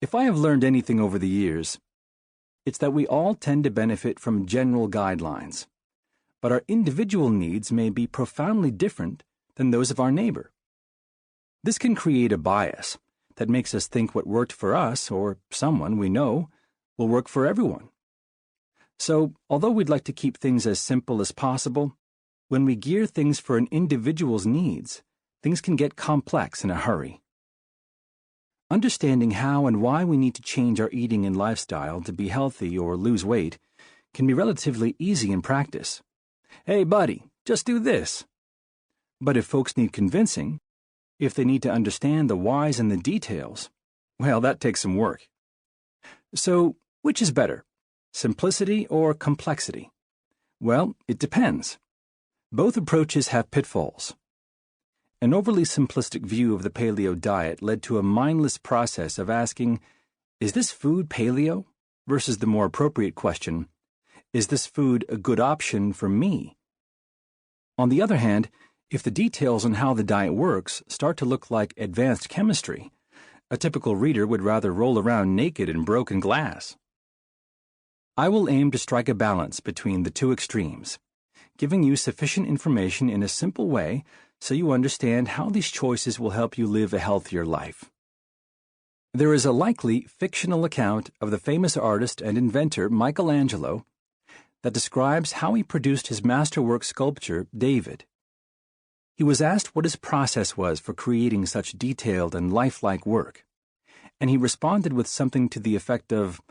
If I have learned anything over the years, it's that we all tend to benefit from general guidelines, but our individual needs may be profoundly different than those of our neighbor. This can create a bias that makes us think what worked for us or someone we know will work for everyone. So, although we'd like to keep things as simple as possible, when we gear things for an individual's needs, things can get complex in a hurry. Understanding how and why we need to change our eating and lifestyle to be healthy or lose weight can be relatively easy in practice. Hey, buddy, just do this. But if folks need convincing, if they need to understand the whys and the details, well, that takes some work. So, which is better, simplicity or complexity? Well, it depends. Both approaches have pitfalls. An overly simplistic view of the paleo diet led to a mindless process of asking, is this food paleo? Versus the more appropriate question, is this food a good option for me? On the other hand, if the details on how the diet works start to look like advanced chemistry, a typical reader would rather roll around naked in broken glass. I will aim to strike a balance between the two extremes, giving you sufficient information in a simple way so you understand how these choices will help you live a healthier life. There is a likely fictional account of the famous artist and inventor Michelangelo that describes how he produced his masterwork sculpture, David. He was asked what his process was for creating such detailed and lifelike work, and he responded with something to the effect of,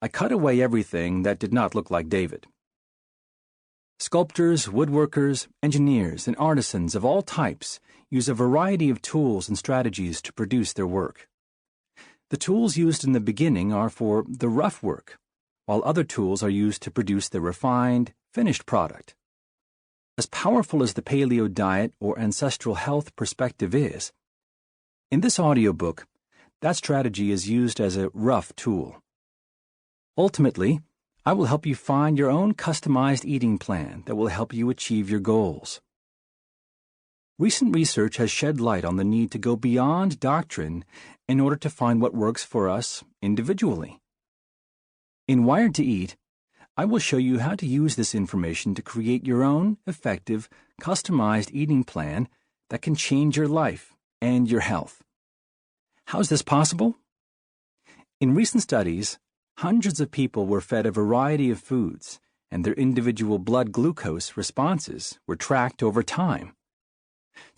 "I cut away everything that did not look like David." Sculptors, woodworkers, engineers, and artisans of all types use a variety of tools and strategies to produce their work. The tools used in the beginning are for the rough work, while other tools are used to produce the refined, finished product. As powerful as the paleo diet or ancestral health perspective is, in this audiobook, that strategy is used as a rough tool. Ultimately, I will help you find your own customized eating plan that will help you achieve your goals. Recent research has shed light on the need to go beyond doctrine in order to find what works for us individually. In Wired to Eat, I will show you how to use this information to create your own effective, customized eating plan that can change your life and your health. How is this possible? In recent studies, hundreds of people were fed a variety of foods, and their individual blood glucose responses were tracked over time.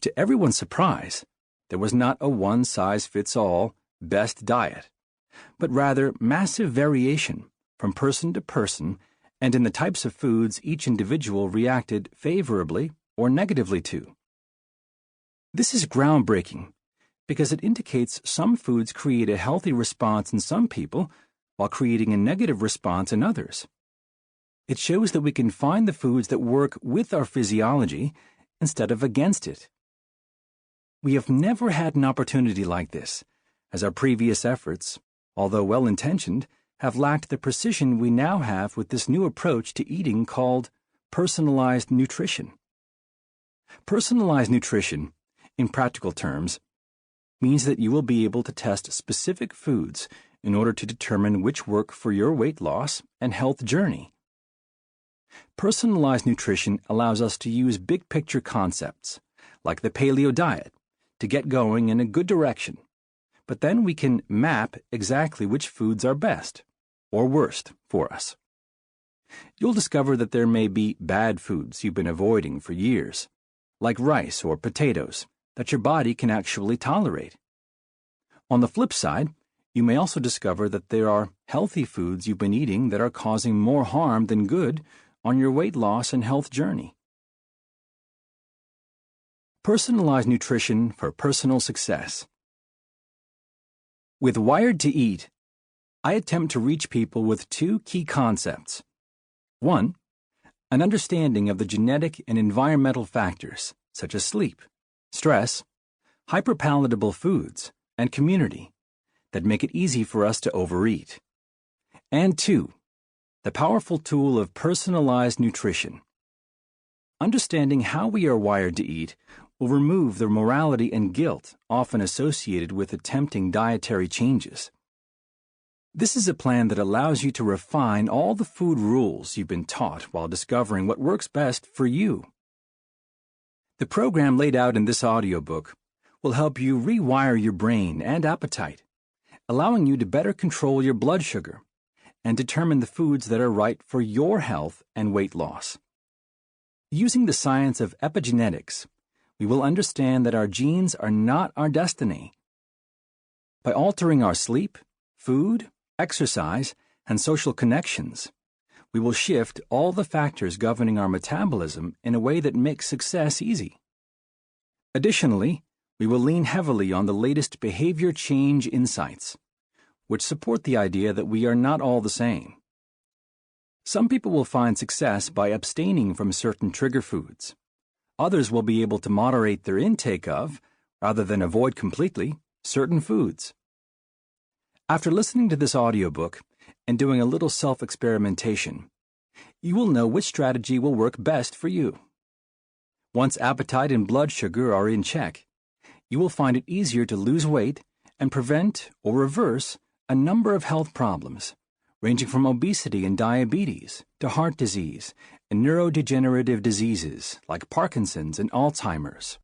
To everyone's surprise, there was not a one-size-fits-all best diet, but rather massive variation from person to person and in the types of foods each individual reacted favorably or negatively to. This is groundbreaking because it indicates some foods create a healthy response in some people while creating a negative response in others. It shows that we can find the foods that work with our physiology instead of against it. We have never had an opportunity like this, as our previous efforts, although well-intentioned, have lacked the precision we now have with this new approach to eating called personalized nutrition. Personalized nutrition, in practical terms, means that you will be able to test specific foods in order to determine which work for your weight loss and health journey. Personalized nutrition allows us to use big-picture concepts, like the paleo diet, to get going in a good direction, but then we can map exactly which foods are best or worst for us. You'll discover that there may be bad foods you've been avoiding for years, like rice or potatoes, that your body can actually tolerate. On the flip side, you may also discover that there are healthy foods you've been eating that are causing more harm than good on your weight loss and health journey. Personalized nutrition for personal success. With Wired to Eat, I attempt to reach people with two key concepts. One, an understanding of the genetic and environmental factors, such as sleep, stress, hyperpalatable foods, and community, that make it easy for us to overeat. And two, the powerful tool of personalized nutrition. Understanding how we are wired to eat will remove the morality and guilt often associated with attempting dietary changes. This is a plan that allows you to refine all the food rules you've been taught while discovering what works best for you. The program laid out in this audiobook will help you rewire your brain and appetite, allowing you to better control your blood sugar and determine the foods that are right for your health and weight loss. Using the science of epigenetics, we will understand that our genes are not our destiny. By altering our sleep, food, exercise, and social connections, we will shift all the factors governing our metabolism in a way that makes success easy. Additionally, we will lean heavily on the latest behavior change insights, which support the idea that we are not all the same. Some people will find success by abstaining from certain trigger foods. Others will be able to moderate their intake of, rather than avoid completely, certain foods. After listening to this audiobook and doing a little self-experimentation, you will know which strategy will work best for you. Once appetite and blood sugar are in check, you will find it easier to lose weight and prevent or reverse a number of health problems, ranging from obesity and diabetes to heart disease and neurodegenerative diseases like Parkinson's and Alzheimer's.